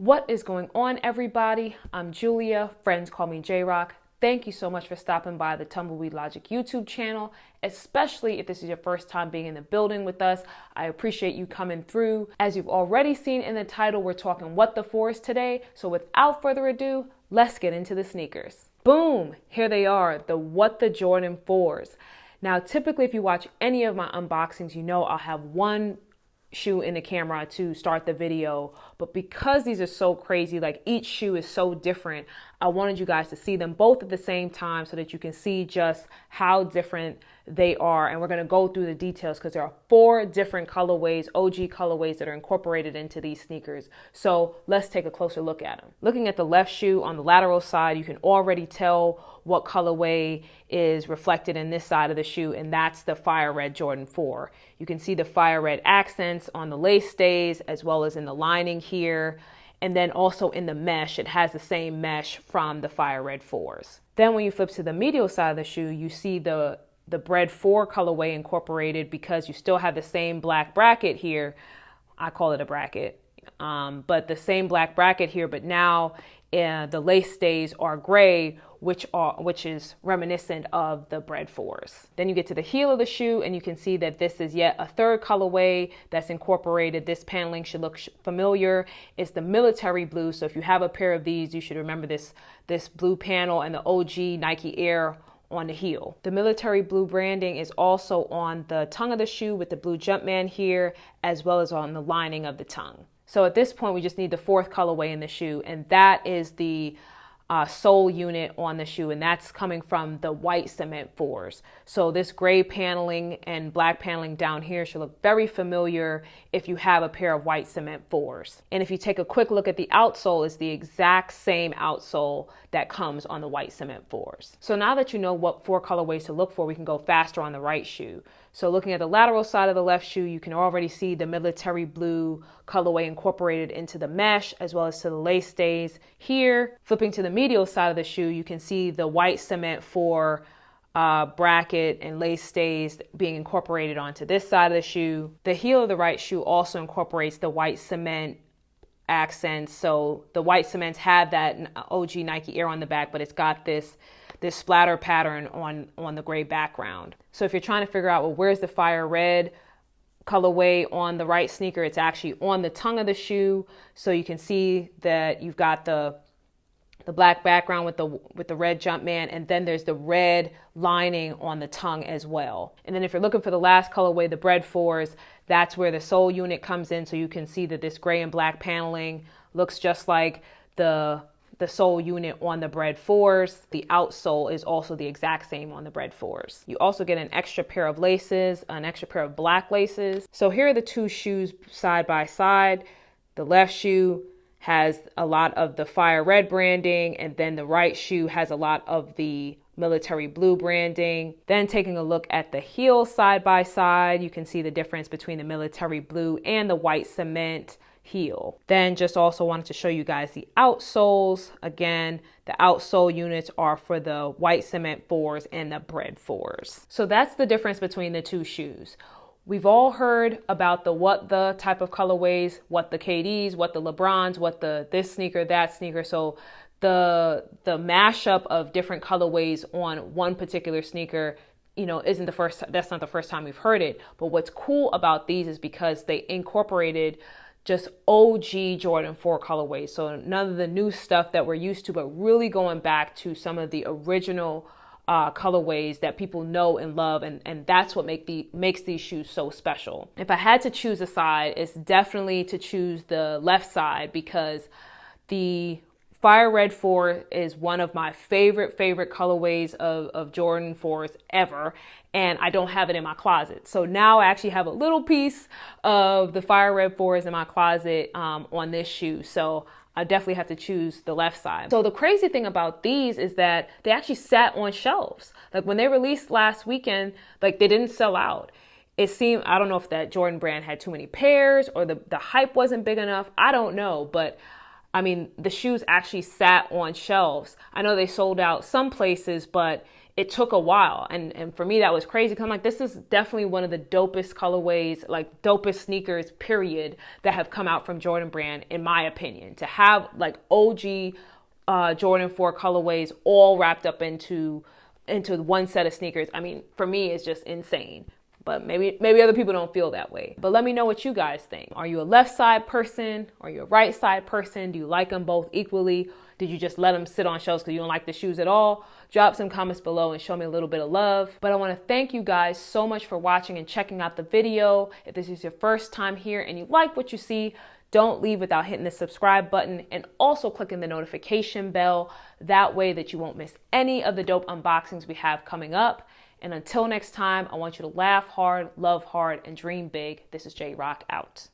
What is going on, everybody? I'm Julia. Friends call me J-Rock. Thank you so much for stopping by the Tumbleweed Logic YouTube channel, especially if this is your first time being in the building with us. I appreciate you coming through. As you've already seen in the title, we're talking what the fours today. So without further ado, let's get into the sneakers. Boom! Here they are, the What the Jordan 4s. Now, typically, if you watch any of my unboxings, you know I'll have one shoe in the camera to start the video, but because these are so crazy, like each shoe is so different, I wanted you guys to see them both at the same time so that you can see just how different they are. And we're going to go through the details because there are 4 different colorways, OG colorways, that are incorporated into these sneakers. So let's take a closer look at them. Looking at the left shoe on the lateral side, you can already tell what colorway is reflected in this side of the shoe, and that's the fire red Jordan 4. You can see the fire red accents on the lace stays as well as in the lining here. And then also in the mesh, it has the same mesh from the fire red 4s. Then when you flip to the medial side of the shoe, you see the bread 4 colorway incorporated because you still have the same black bracket here. I call it a bracket, but the same black bracket here, but now the lace stays are gray, which is reminiscent of the bread 4s. Then you get to the heel of the shoe and you can see that this is yet a 3rd colorway that's incorporated. This paneling should look familiar. It's the military blue. So if you have a pair of these, you should remember this blue panel and the OG Nike Air on the heel. The military blue branding is also on the tongue of the shoe with the blue Jumpman here, as well as on the lining of the tongue. So at this point, we just need the 4th colorway in the shoe, and that is the sole unit on the shoe, and that's coming from the white cement 4s. So this gray paneling and black paneling down here should look very familiar if you have a pair of white cement 4s. And if you take a quick look at the outsole, it's the exact same outsole that comes on the white cement 4s. So now that you know what 4 colorways to look for, we can go faster on the right shoe. So looking at the lateral side of the left shoe, you can already see the military blue colorway incorporated into the mesh as well as to the lace stays here. Flipping to the medial side of the shoe, you can see the white cement 4 bracket and lace stays being incorporated onto this side of the shoe. The heel of the right shoe also incorporates the white cement accents. So the white cements have that OG Nike Air on the back, but it's got this splatter pattern on the gray background. So if you're trying to figure out, well, where's the fire red colorway on the right sneaker, it's actually on the tongue of the shoe. So you can see that you've got the black background with the red Jumpman, and then there's the red lining on the tongue as well. And then if you're looking for the last colorway, the bread 4s, that's where the sole unit comes in. So you can see that this gray and black paneling looks just like the sole unit on the bread 4s. The outsole is also the exact same on the bread 4s. You also get an extra pair of laces, an extra pair of black laces. So here are the 2 shoes side by side. The left shoe has a lot of the fire red branding, and then the right shoe has a lot of the military blue branding. Then taking a look at the heel side by side, you can see the difference between the military blue and the white cement heel. Then just also wanted to show you guys the outsoles. Again, the outsole units are for the white cement 4s and the bread 4s. So that's the difference between the 2 shoes. We've all heard about the what the type of colorways, what the KDs, what the LeBrons, what the this sneaker, that sneaker. So the mashup of different colorways on one particular sneaker, that's not the first time we've heard it. But what's cool about these is because they incorporated just OG Jordan 4 colorways. So none of the new stuff that we're used to, but really going back to some of the original colorways that people know and love, and that's what makes these shoes so special. If I had to choose a side, it's definitely to choose the left side because the fire red 4 is one of my favorite colorways of Jordan 4s ever, and I don't have it in my closet. So now I actually have a little piece of the fire red 4s in my closet on this shoe. So I definitely have to choose the left side. So the crazy thing about these is that they actually sat on shelves. Like when they released last weekend, like they didn't sell out. It seemed, I don't know if that Jordan brand had too many pairs or the hype wasn't big enough. I don't know, but I mean, the shoes actually sat on shelves. I know they sold out some places, but it took a while. And for me, that was crazy. Cause I'm like, this is definitely one of the dopest colorways, like dopest sneakers, period, that have come out from Jordan Brand, in my opinion. To have like OG Jordan 4 colorways all wrapped up into one set of sneakers. I mean, for me, it's just insane. But maybe other people don't feel that way. But let me know what you guys think. Are you a left side person? Are you a right side person? Do you like them both equally? Did you just let them sit on shelves because you don't like the shoes at all? Drop some comments below and show me a little bit of love. But I want to thank you guys so much for watching and checking out the video. If this is your first time here and you like what you see, don't leave without hitting the subscribe button and also clicking the notification bell. That way that you won't miss any of the dope unboxings we have coming up. And until next time, I want you to laugh hard, love hard, and dream big. This is J Rock out.